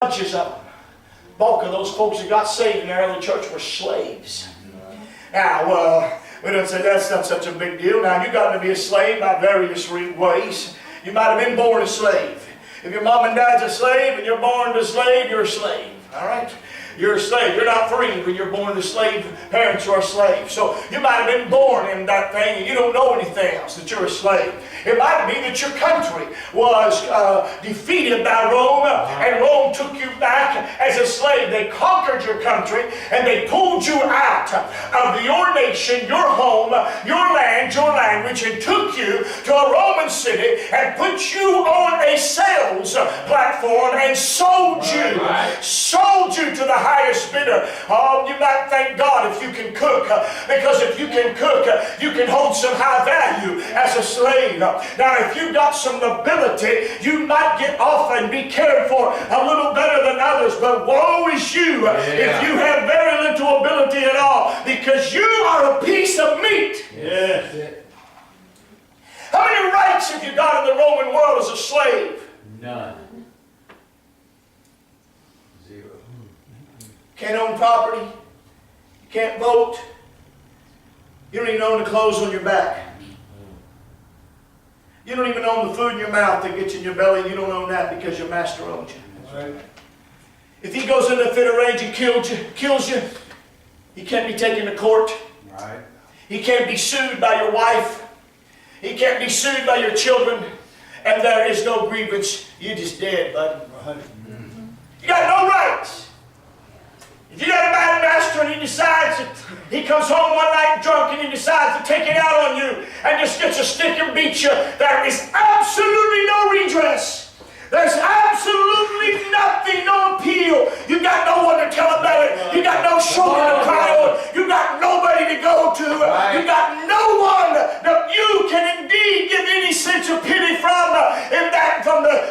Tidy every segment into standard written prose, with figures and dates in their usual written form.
Bunches of them. Bulk of those folks that got saved in the early church were slaves. Now, we don't say that's not such a big deal. Now, you got to be a slave by various ways. You might have been born a slave. If your mom and dad's a slave and you're born a slave, you're a slave. All right? You're a slave. You're not free when you're born to slave. Parents are a slave. So you might have been born in that thing and you don't know anything else, that you're a slave. It might be that your country was defeated by Rome and Rome took you back as a slave. They conquered your country and they pulled you out of your nation, your home, your land, your language, and took you to a Roman city and put you on a sales platform and sold you to the highest bidder. Oh, you might thank God if you can cook, because if you can cook, you can hold some high value as a slave. Now, if you've got some ability, you might get off and be cared for a little better than others, but woe is you if you have very little ability at all, because you are a piece of meat. How many rights have you got in the Roman world as a slave? None. Can't own property. You can't vote. You don't even own the clothes on your back. You don't even own the food in your mouth that gets in your belly. You don't own that because your master owns you. Right. If he goes into a fit of rage and kills you, he can't be taken to court. Right. He can't be sued by your wife. He can't be sued by your children. And there is no grievance. You're just dead, bud. Right. You got no rights. If you got a bad master and he decides that he comes home one night drunk and he decides to take it out on you and just gets a stick and beats you, there is absolutely no redress. There's absolutely nothing, no appeal. You got no one to tell about it. You got no shoulder to cry on. You got nobody to go to. You got no one that you can indeed give any sense of pity from.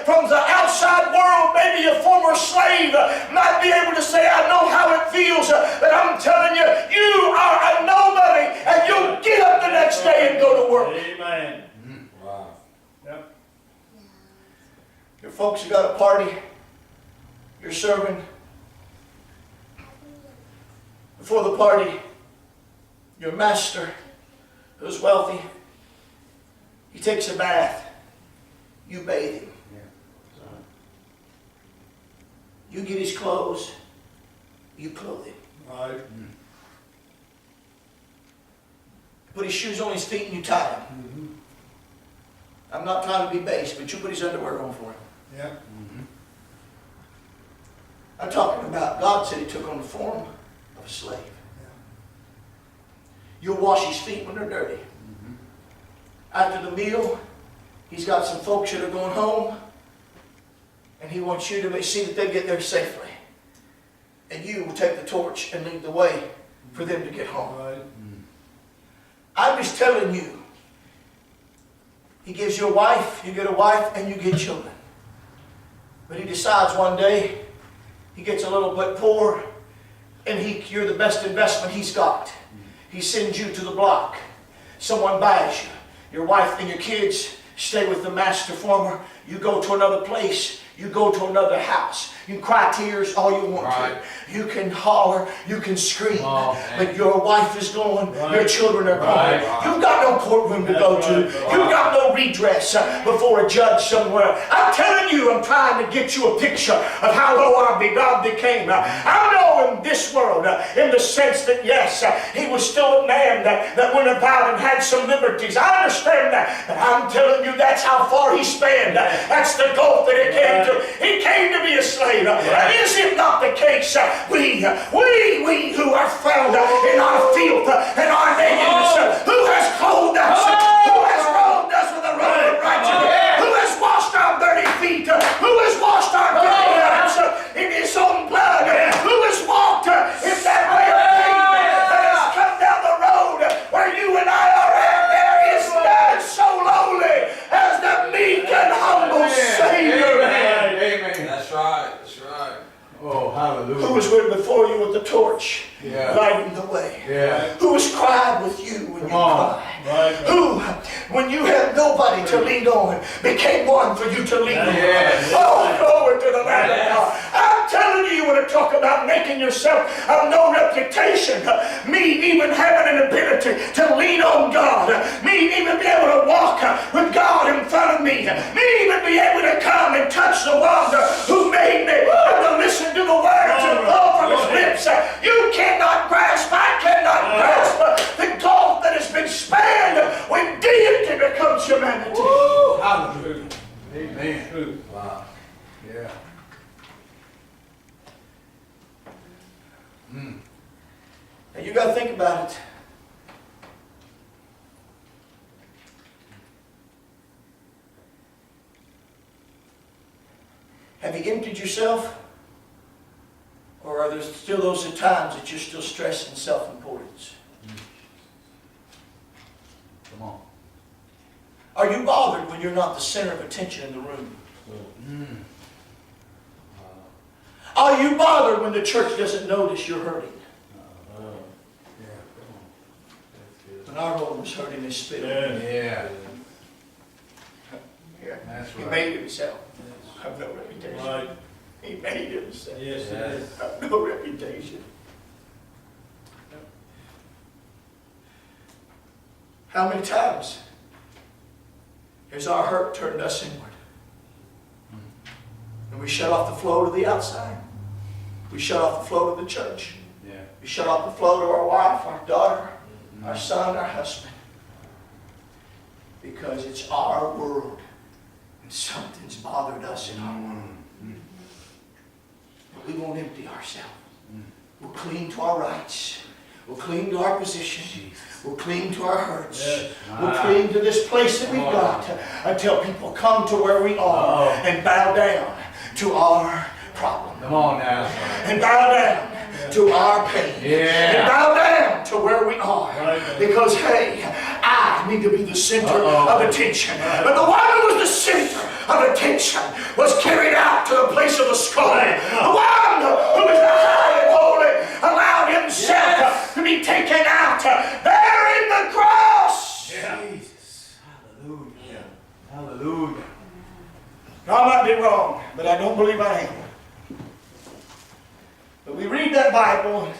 From the outside world, maybe a former slave might be able to say, I know how it feels, but I'm telling you, you are a nobody, and you'll get up the next day and go to work. Amen. Wow. Yep. Your folks have got a party. You're serving. Before the party, your master, who's wealthy, he takes a bath. You bathe him. You get his clothes. You clothe him. Right. Put his shoes on his feet and you tie him. I'm not trying to be base, but you put his underwear on for him. Yeah. I'm talking about God said he took on the form of a slave. You'll wash his feet when they're dirty. After the meal, he's got some folks that are going home, and he wants you to see that they get there safely. And you will take the torch and lead the way for them to get home. Right. I'm just telling you, he gives you a wife, you get a wife, and you get children. But he decides one day, he gets a little bit poor, and you're the best investment he's got. He sends you to the block. Someone buys you. Your wife and your kids stay with the master farmer. You go to another place. You go to another house. You can cry tears all you want to. You can holler. You can scream. But your wife is gone. Your children are gone. You've got no courtroom to go to. You've got no redress before a judge somewhere. I'm telling you, I'm trying to get you a picture of how low God became. I know in this world, in the sense that, yes, he was still a man that went about and had some liberties. I understand that. But I'm telling you, that's how far he spanned. That's the gulf that he came to. He came to be a slave. And is it not the case? We who are found in our filth and our nakedness, who has clothed us, who has robed us with a robe of righteousness, who has washed our dirty feet, who has washed our dirty hands in his own blood, who has walked in that way of pain that has come down the road where you and I are at. There is none so lowly as the meek and humble Savior. Amen. That's right. That's right. Oh, hallelujah. Who was with before you with the torch, lighting the way. Yeah. Who has cried with you when you cried. Right. Who, when you had nobody to lean on, became one for you to lean on. Oh, glory to the Lamb of God. I'm about making yourself of no reputation. Me even having an ability to lean on God. Me even be able to walk with God in front of me. Me even be able to come and touch the one who made me. And to listen to the words that fall from his lips. You cannot grasp, I cannot grasp the gulf that has been spanned when deity becomes humanity. Hallelujah. Amen. Wow. Yeah. And you got to think about it. Have you emptied yourself? Or are there still those at times that you're still stressing self-importance? Come on. Are you bothered when you're not the center of attention in the room? Are you bothered when the church doesn't notice you're hurting? Yeah, come on. When our Lord was hurting, they spit on him. Yeah. Yeah. That's He right. made himself have no reputation. Right. He made himself Yes, it is. have no reputation. How many times has our hurt turned us inward? And we shut off the flow to the outside. We shut off the flow to the church. Yeah. We shut off the flow to our wife, our daughter, our son, our husband. Because it's our world. And something's bothered us in our world. But we won't empty ourselves. We'll cling to our rights. We'll cling to our position. We'll cling to our hurts. Yes. We'll cling to this place that we've got until people come to where we are and bow down to our problem. Come on now. And bow down to our pain. Yeah. And bow down to where we are. Right. Because, hey, I need to be the center of attention. But the one who was the center of attention was carried out to the place of the skull. The one who was the high and holy allowed himself to be taken out there in the cross. Yeah. Jesus. Hallelujah. Hallelujah. Now, I might be wrong, but I don't believe I am. But we read that Bible.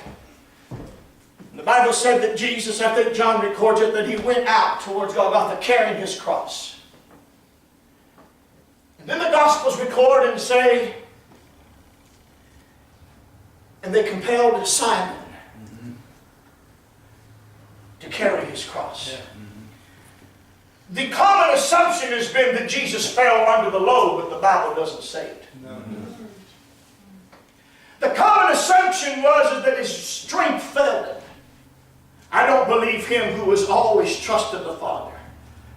The Bible said that Jesus, I think John records it, that he went out towards Golgotha carrying his cross. And then the Gospels record and say, and they compelled Simon to carry his cross. Yeah. The common assumption has been that Jesus fell under the load, but the Bible doesn't say it. No. The common assumption was that his strength failed him. I don't believe him who has always trusted the Father,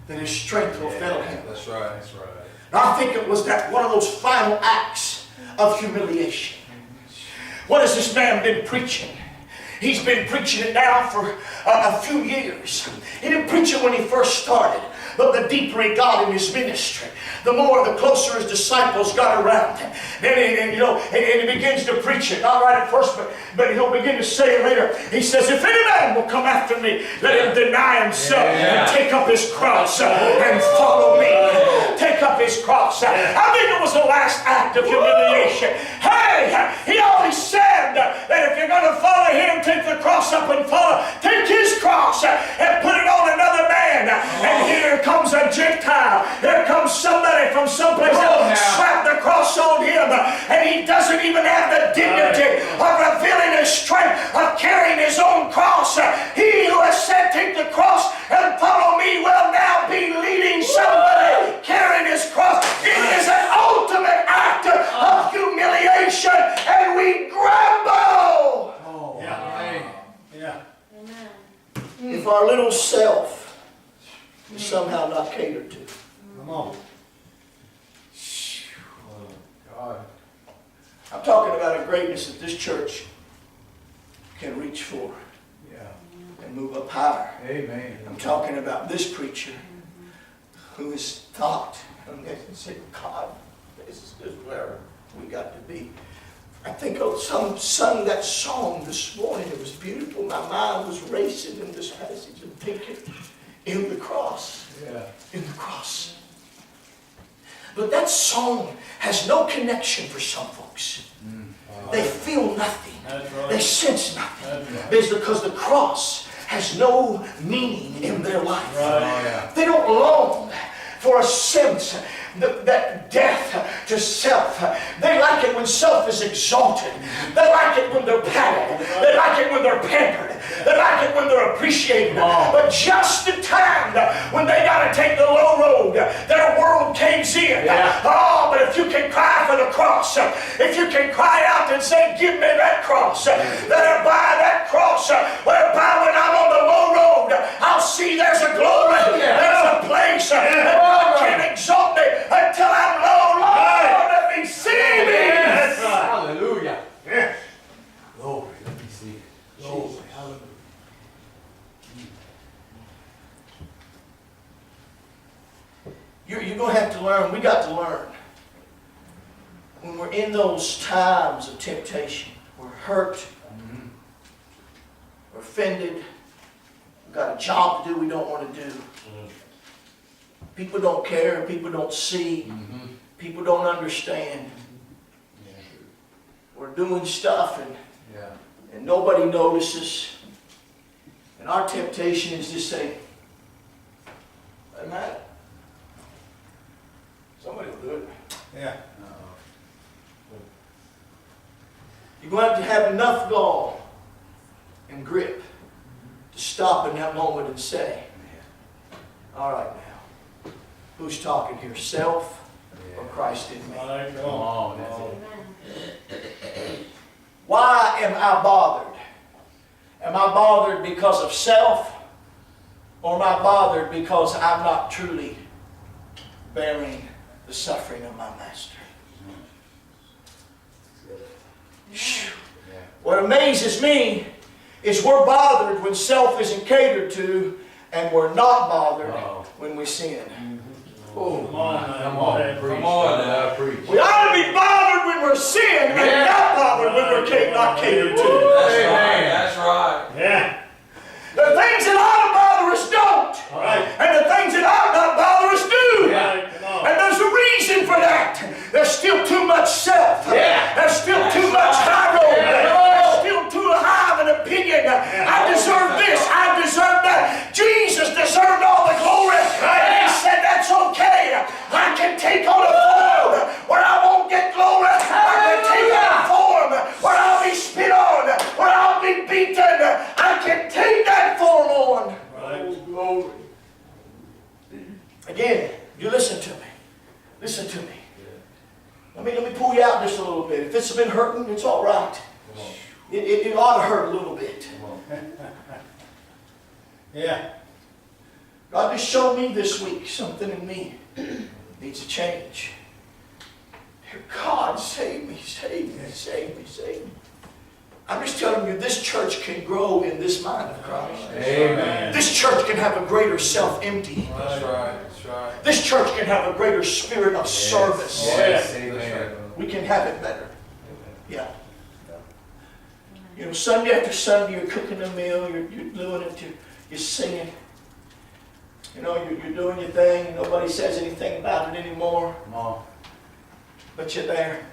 that his strength will fail him. That's right. That's right. I think it was that one of those final acts of humiliation. What has this man been preaching? He's been preaching it now for a few years. He didn't preach it when he first started, but the deeper he got in his ministry, the closer his disciples got around him. And he begins to preach it. Not right at first, but he'll begin to say it later. He says, if any man will come after me, let him deny himself and take up his cross and follow me. Take up his cross. I think it was the last act of humiliation. Hey, he always said that if you're going to follow him, take the cross up and follow. Take his cross and put it on another man. And here comes a Gentile. Here comes somebody from someplace else. Slap the cross on him. And he doesn't even have the dignity of revealing his strength of carrying his own cross. He who has said, take the cross and follow me, will now be leading somebody carrying his cross. It is an ultimate act of humiliation, and we grumble. Oh, yeah. Yeah. If our little self is somehow not catered to. Come on. God. I'm talking about a greatness that this church can reach for Yeah. and move up higher. Amen. I'm talking about this preacher who has thought and said, God, this is where we got to be. I think some sung that song this morning. It was beautiful. My mind was racing in this passage and thinking, in the cross. Yeah. In the cross. But that song has no connection for some folks. They feel nothing. That's right. They sense nothing. That's right. It's because the cross has no meaning in their life. Right. They don't long for a sense that death to self. They like it when self is exalted. They like it when they're patted. They like it when they're pampered. They like it when they're appreciated. But just the time when they got to take the low road, their world caves in. Oh, but if you can cry for the cross, if you can cry out and say, give me that cross, whereby that cross, whereby when I'm on the low road, I'll see there's a glory, there's a place that God can exalt me until I'm low. Lord, let me see me. That's right. Hallelujah. Yes. Glory. Let me see. Glory. Hallelujah. You're going to have to learn. We got to learn. When we're in those times of temptation, we're hurt, we're offended, we've got a job to do we don't want to do. People don't care, people don't see, people don't understand. We're doing stuff and nobody notices. And our temptation is to say, doesn't matter. Somebody will do it. Yeah. You're going to have enough gall and grip to stop in that moment and say, all right now, who's talking here, self or Christ in me? Right. Come on. That's it. Why am I bothered? Am I bothered because of self, or am I bothered because I'm not truly bearing the suffering of my Master? What amazes me is we're bothered when self isn't catered to, and we're not bothered when we sin. Oh, Come on, man. Come on. Come on now, preach. we ought to be bothered when we're sin, and not bothered when we're not catered to. That's right. That's right. Yeah. The things that ought to bother us don't, Right. and the things that ought not bother us do. Right. Come on. And there's a reason for that. There's still too much self. There's still too much high road. There's still too high of an opinion. I deserve this. I deserve that. Jesus deserved all the glory. And he said that's okay. I can take on a form where I won't get glory. I can take on a form where I'll be spit on, where I'll be beaten. I can take that form on. Right. Oh, glory. Again, you listen to me. Listen to me. Let me pull you out just a little bit. If it's been hurting, it's all right. It ought to hurt a little bit. Yeah. God just showed me this week something in me needs a change. Dear God, save me, save me, save me, save me. I'm just telling you, this church can grow in this mind of Christ. Amen. This church can have a greater self-emptying. That's right. That's right. This church can have a greater spirit of service. Yes. Amen. We can have it better. Yeah. You know, Sunday after Sunday, you're cooking a meal, you're doing it, you're singing. You know, you're doing your thing, and nobody says anything about it anymore. Come on. But you're there.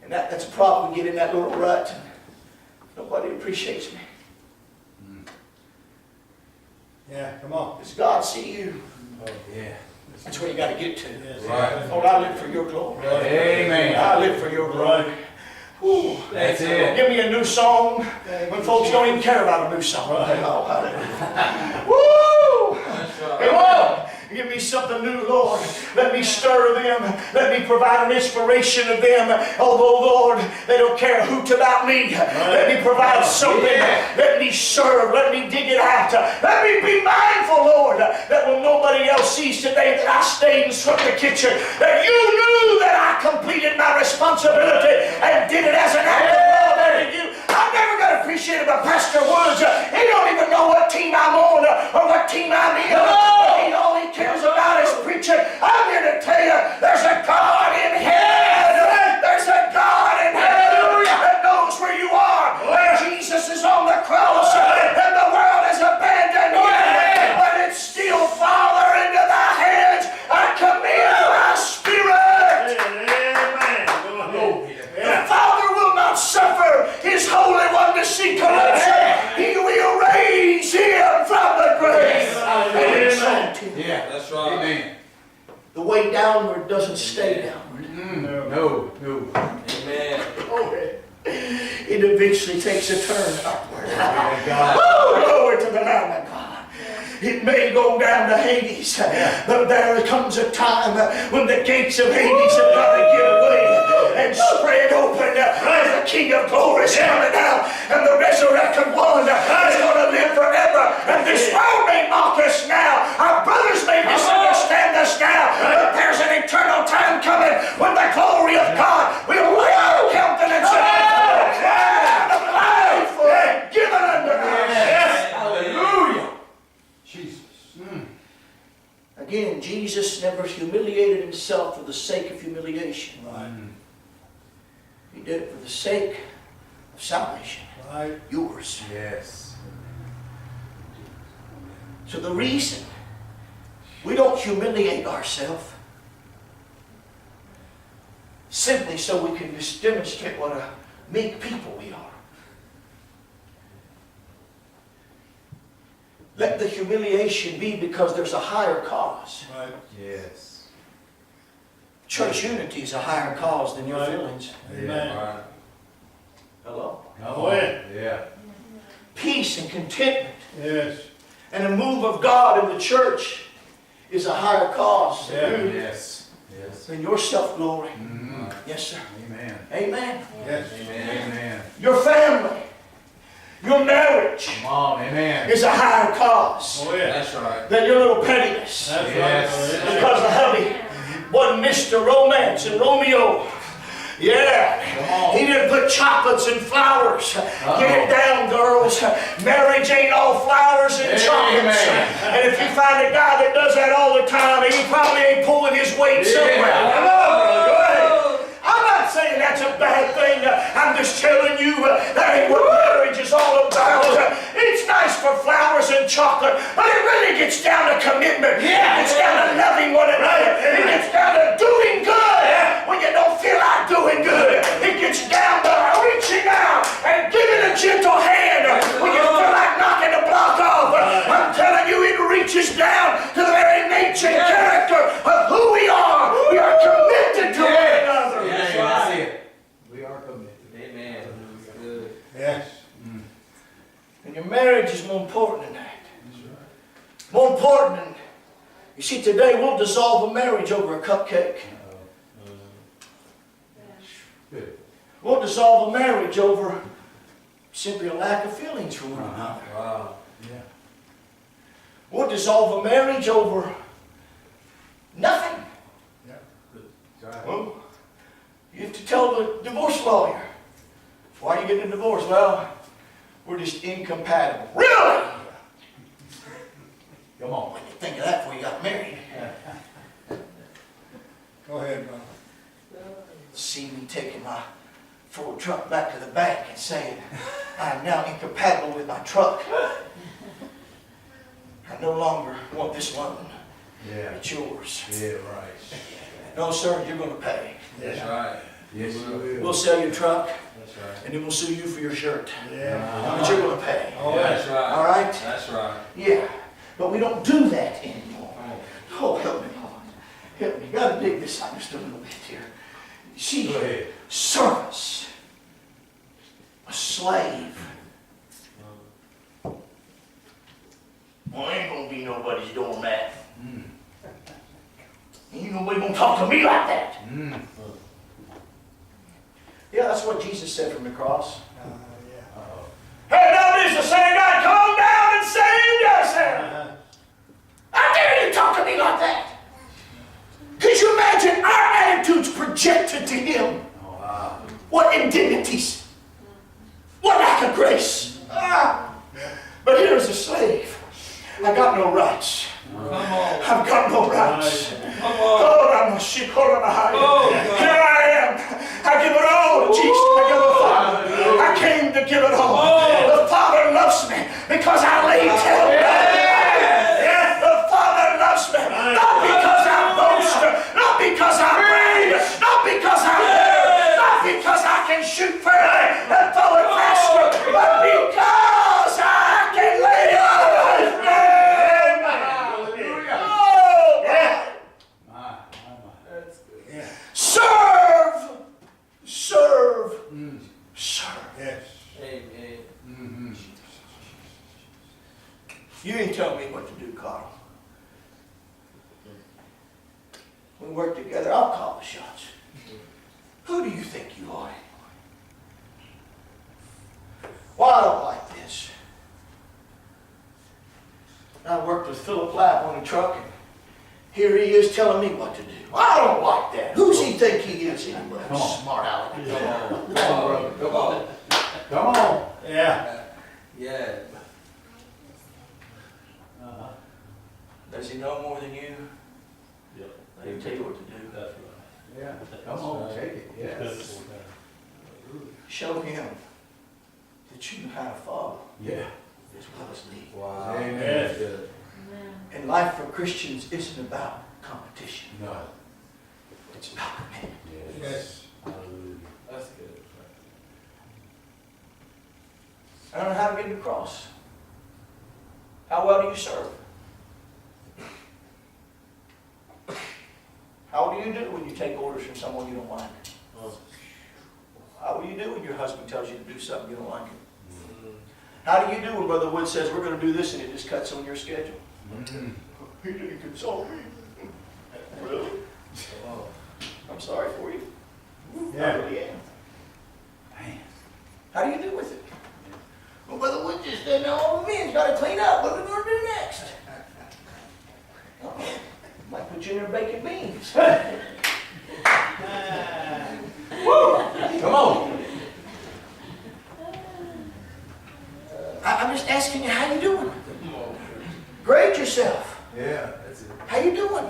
And that's a problem. We get in that little rut. And nobody appreciates me. Yeah. Come on. Does God see you? Oh, yeah. That's where you got to get to. Yes. Right. Lord, I live for your glory. Amen. I live for your glory. Whew. That's it. Give me a new song when folks don't even care about a new song. Oh, hallelujah. Woo! That's right. Come on. Give me something new, Lord. Let me stir them. Let me provide an inspiration of them. Although, Lord, they don't care a hoot about me. Let me provide something. Let me serve. Let me dig it out. Let me be mindful, Lord, that when nobody else sees today that I stayed and swept the kitchen, that you knew that I completed my responsibility and did it as an act of love unto you. I'm never going to appreciate it by Pastor Woods. He don't even know what team I'm on or what team I'm in. All he cares about is preaching. I'm here to tell you, there's a God in heaven. There's a God in heaven that knows where you are. When Jesus is on the cross and the world has abandoned you, but it's still, Father, into thy hands I commend my spirit. Amen. Go ahead. The Father will not Tim? Yeah. That's right. Amen. The way downward doesn't stay downward. No, no. Amen. Glory. It eventually takes a turn upward. Glory to God. Oh, glory to the Lamb of God. It may go down to Hades, but there comes a time when the gates of Hades have got to give way and spread open as the King of Glory is coming out, and the resurrected one is going to live forever. And this world may mock us now, our brothers may misunderstand us now, but there's an eternal time coming when the glory of God will lay our countenance of life given unto us. Hallelujah. Jesus. Again, Jesus never humiliated himself for the sake of humiliation. Right. He did it for the sake of salvation. Right. Yours. Yes. So the reason we don't humiliate ourselves, simply so we can just demonstrate what a meek people we are. Let the humiliation be because there's a higher cause. Right. Yes. Church unity is a higher cause than your feelings. Amen. Right. Hello? Oh, yeah. Yeah. Peace and contentment Yes. and a move of God in the church is a higher cause Yeah. Yes. Yes. than your self-glory. Mhm. Yes, sir. Amen. Amen. Yes. Amen. Your family, your marriage Come on. Amen. is a higher cause Oh, yeah. That's right. than your little pettiness. That's Yes. right. Because the hubby wasn't Mr. Romance and Romeo. Yeah. Come on. He didn't put chocolates and flowers. Get it down, girls. Marriage ain't all flowers and chocolates. Amen. And if you find a guy that does that all the time, he probably ain't pulling his weight somewhere. Yeah. Come on, go ahead. I'm not saying that's a bad thing. I'm just telling you that ain't what marriage is all about. It's nice for flowers and chocolate, but it really gets down to commitment. Yeah. It gets down to loving one another. It gets down to doing good when you don't feel like doing good. It gets down to reaching out and giving a gentle hand when you feel like knocking the block off. I'm telling you, it reaches down to the very nature and character of who we are. We are committed to one another. Yeah, That's that's right. it. We are committed. Amen. Good. Yes. And your marriage is more important than that. More important than, you see, today we'll dissolve a marriage over a cupcake. Good. We'll dissolve a marriage over simply a lack of feelings for one another. Wow. Yeah. We'll dissolve a marriage over nothing. That's right. Well, you have to tell the divorce lawyer, why are you getting a divorce? Well, we're just incompatible. Really? Come on. When you think of that before you got married. Go ahead, brother. See me taking my Ford truck back to the bank and saying, I am now incompatible with my truck. I no longer want this loan. Yeah. It's yours. Yeah, right. No, sir, you're going to pay. That's right. Yes, you will. We'll sell your truck, That's right. and then we'll sue you for your shirt. Yeah. But you're going to pay. Oh, That's yeah. right. All right? That's right. Yeah. But we don't do that anymore. Oh, help me, Lord. Help me. You got to dig this out just a little bit here. You see, Go ahead. service. A slave. Well, ain't going to be nobody's doormat. Ain't nobody going to talk to me like that. Mm. Yeah, that's what Jesus said from the cross. Yeah. Uh-oh. Hey, now this is the same God come down and saved us. How dare you talk to me like that? Could you imagine our attitudes projected to Him? Oh, wow. What indignities. What lack of grace. But here's a slave. I got no rights. Come on. I've got no rights. Come on. Oh, I'm a sheep. Here I am. I give it all to Jesus. I give it all. I came to give it all. The Father loves me because I laid him down. The Father loves me not because I boast, not because I brag, not because I not because I can shoot further and throw it faster, but because I can lay it down. Hallelujah. You ain't telling me what to do, Carl. We work together, I'll call the shots. Who do you think you are? Well, I don't like this. I worked with Philip Lapp on the truck, and here he is telling me what to do. I don't like that. Who's he think he is anyway? Come on. Smart aleck. Come on, brother. Come on. Come on. Yeah. Yeah. Does he know more than you? Yeah. Let him tell you what to do. That's right. Yeah. Come on, take it. Yes. Show him that you know how to follow Yeah. as well as lead. Wow. Amen. That's good. And life for Christians isn't about competition. No. It's about commitment. Yes. Hallelujah. That's good. I don't know how to get across. How well do you serve? How do you do when you take orders from someone you don't like? How do you do when your husband tells you to do something you don't like? How do you do when Brother Wood says we're going to do this and it just cuts on your schedule? Mhm. He didn't consult me. Really? Oh. I'm sorry for you. I Yeah. really am. Man. How do you do with it? Well, Brother Wood just said, no, all the men's got to clean up. What are we going to do next? Oh, might put you in there baking beans. Come on. I'm just asking you, how you doing? Come on. Grade yourself. Yeah, that's it. How you doing?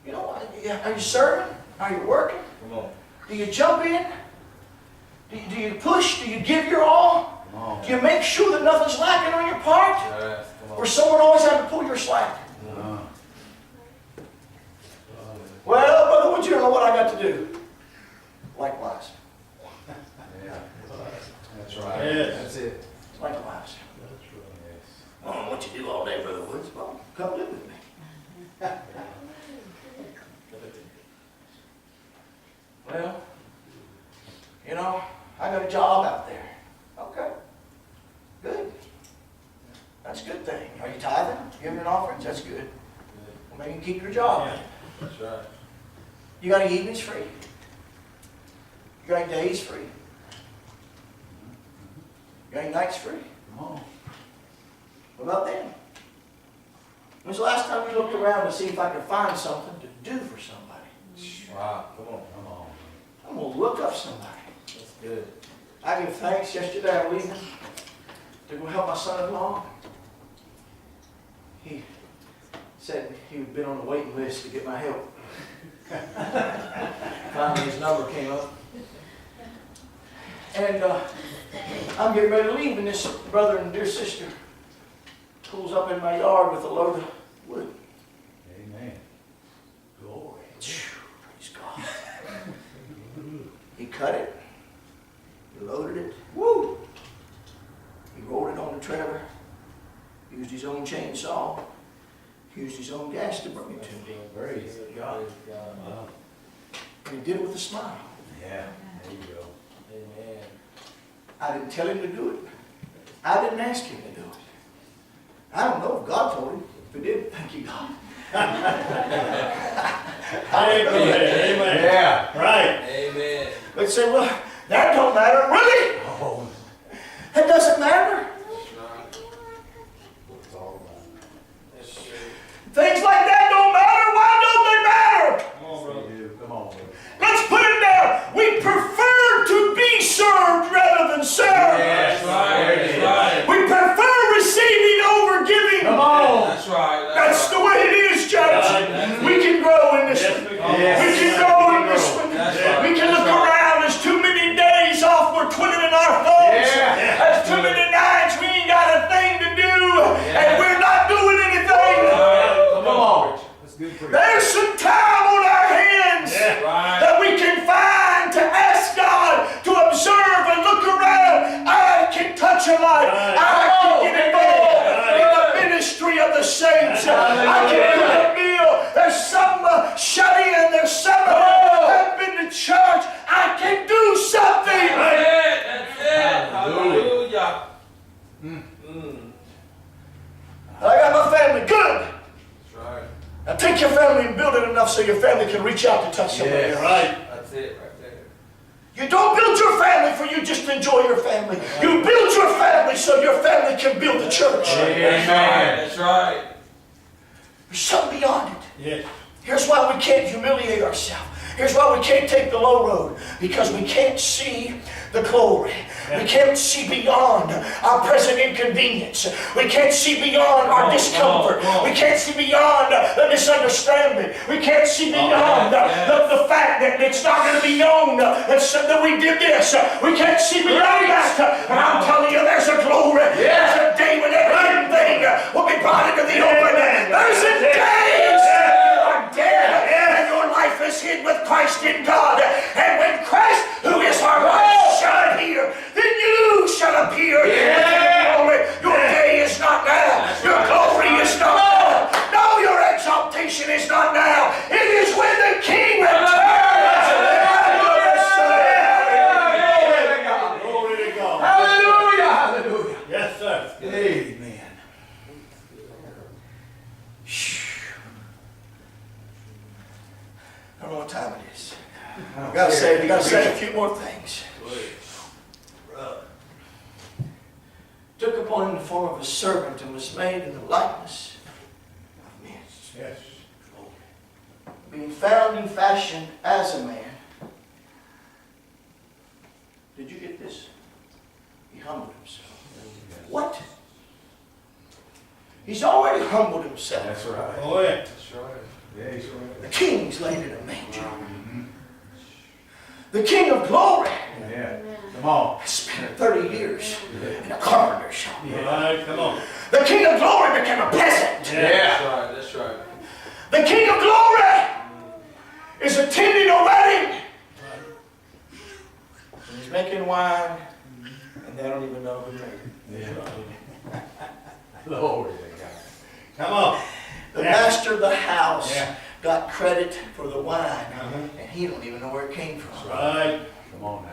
You know, are you serving? Are you working? Come on. Do you jump in? Do you push? Do you give your all? Come on. Do you make sure that nothing's lacking on your part? Yes. Come Or on. someone always has to pull your slack? Uh, Well, Brother Wood, you don't know what I got to do. Likewise. yeah. That's right. Yes. That's it. Likewise. Yes. I don't know what you do all day, Brother Woods. Well, come live with me. Well, you know, I got a job out there. Okay. Good. That's a good thing. Are you tithing? Giving an offerings? That's good. Well, maybe you keep your job. Yeah. That's right. You got any evenings free? You got any days free? You got any nights free? Come on. What about them? When's the last time you looked around to see if I could find something to do for somebody? Wow. Come on. Come on. I'm going to look up somebody. That's good. I give thanks. Yesterday I was leaving to go help my son-in-law. He said he had been on the waiting list to get my help. Finally his number came up. And I'm getting ready to leave, and this brother and dear sister pulls up in my yard with a load of wood. Amen. Glory. Praise God. He cut it. He loaded it. Woo! He rolled it on the trailer. Used his own chainsaw. Used his own gas to bring it to me. Praise God. Praise God. And he did it with a smile. Yeah. There you go. Amen. I didn't tell him to do it. I didn't ask him to do it. I don't know if God told him. If he did, thank you, God. Amen. Amen. Yeah. Right. Amen. They'd say, well, that don't matter. Really? Oh. That doesn't matter. That's right. It's all about. That's true. Things like that don't matter. Why don't they matter? Come on, brother. Come on, brother. Let's put it down. We prefer to be served rather than served. That's right. That's right. We prefer receiving over giving. Come on. That's right. That's the way it is, church. Right. We can grow in this Yes, one. we can. Yes. We can grow in this one. That's right. We can look That's right. around. There's too many days off. We're twiddling our thumbs. Yeah. There's too many nights we ain't got a thing to do. And we're not doing anything. Come on. That's good for you. There's some time on our hands Yeah. Right. that we can find to ask God to observe and look around. I can touch a life. I can get involved in the ministry of the saints. I can cook a meal. There's some shut in. There's some have been to church. I can do something. That's it. That's it. Hallelujah. Hallelujah. Mm. Mm. take your family and build it enough so your family can reach out to touch somebody Yes. else. Right. That's it right there. You don't build your family for you just to enjoy your family. You build your family so your family can build the church. That's right. That's right. There's something beyond it. Yes. Here's why we can't humiliate ourselves. Here's why we can't take the low road. Because we can't see the glory. We can't see beyond our present inconvenience. We can't see beyond our discomfort. We can't see beyond the misunderstanding. We can't see beyond the fact that it's not going to be known that we did this. We can't see beyond that. And I'm telling you, there's a glory. There's a day when everything will be brought into the open. There's a day you are dead and your life is hid with Christ in God. And when Christ, who is our life, shall appear, then you shall appear. Your day is not now. Your glory is not now. No, your exaltation is not now. It is when the King returns. Glory to God. Hallelujah. Hallelujah. Yes, sir. Amen. I don't know what time it is. We gotta say a few more things. Took upon him the form of a servant and was made in the likeness of men. Yes. Being found and fashioned as a man. Did you get this? He humbled himself. What? He's already humbled himself. That's right. Oh, yeah. That's right. Yeah, he's right. The King's laid in a manger. The King of glory Yeah. Come on. spent 30 years in a carpenter's shop. Right. Come on. The King of glory became a peasant. That's right. That's right. The King of glory is attending a wedding. And he's making wine, and they don't even know who made it. Yeah. Glory to God. Come on. The master of the house Yeah. got credit for the wine, and he don't even know where it came from. Right. Come on now.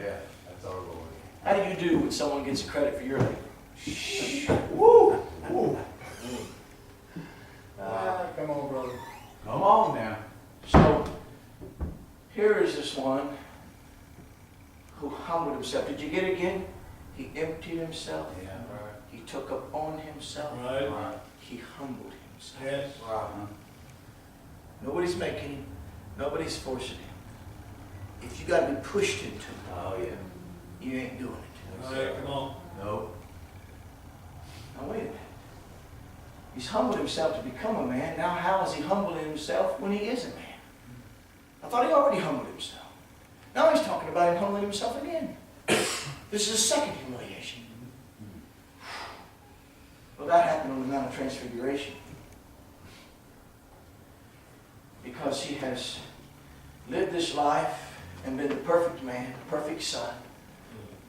Yeah, that's our Lord. How do you do when someone gets credit for your labor? Woo! Woo! Come on, brother. Come on now. So, here is this one who humbled himself. Did you get it again? He emptied himself. Yeah. He took upon himself. Right. He humbled himself. Yes. Wow. Nobody's making him. Nobody's forcing him. If you got to be pushed into it, Oh, yeah. you ain't doing it. Right. Come on. No. Now wait a minute. He's humbled himself to become a man. Now how is he humbling himself when he is a man? I thought he already humbled himself. Now he's talking about him humbling himself again. This is a second humiliation. Well, that happened on the Mount of Transfiguration. Because he has lived this life and been the perfect man, the perfect son.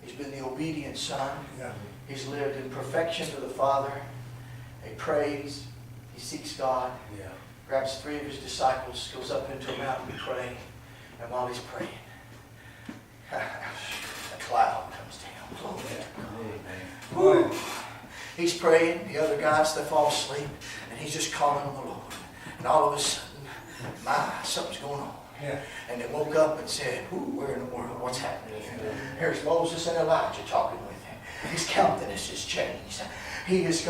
He's been the obedient son. Yeah. He's lived in perfection to the Father. He prays. He seeks God. Yeah. Grabs 3 of his disciples, goes up into a mountain to pray. And while he's praying, a cloud comes down. Glory to God. Amen. Woo. He's praying. The other guys, they fall asleep. And he's just calling on the Lord. And all of a sudden, something's going on. Yeah. And they woke up and said, where in the world? What's happening here? Here's Moses and Elijah talking with him. His countenance has changed. His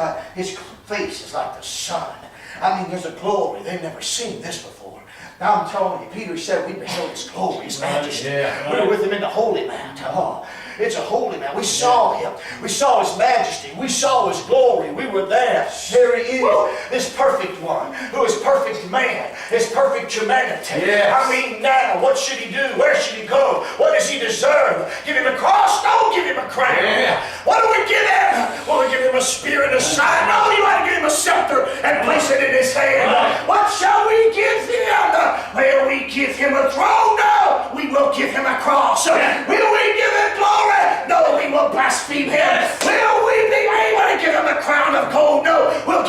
face is like the sun. I mean, there's a glory. They've never seen this before. Now I'm telling you, Peter said we beheld his glory, his majesty. Yeah. We were with him in the holy mount. Oh, it's a holy man. We saw him. We saw his majesty. We saw his glory. We were there. There he is. This perfect one, who is perfect man, his perfect humanity. Yes. I mean, now, what should he do? Where should he go? What does he deserve? Give him a cross? No, give him a crown. Yeah. What do we give him? Will we give him a spear in his side? No, you ought to give him a scepter and place it in his hand. What shall we give him? Will we give him a throne? No, we will give him a cross. Will we give him glory? No, we will blaspheme him. Will we be able to give him a crown of gold? No, we'll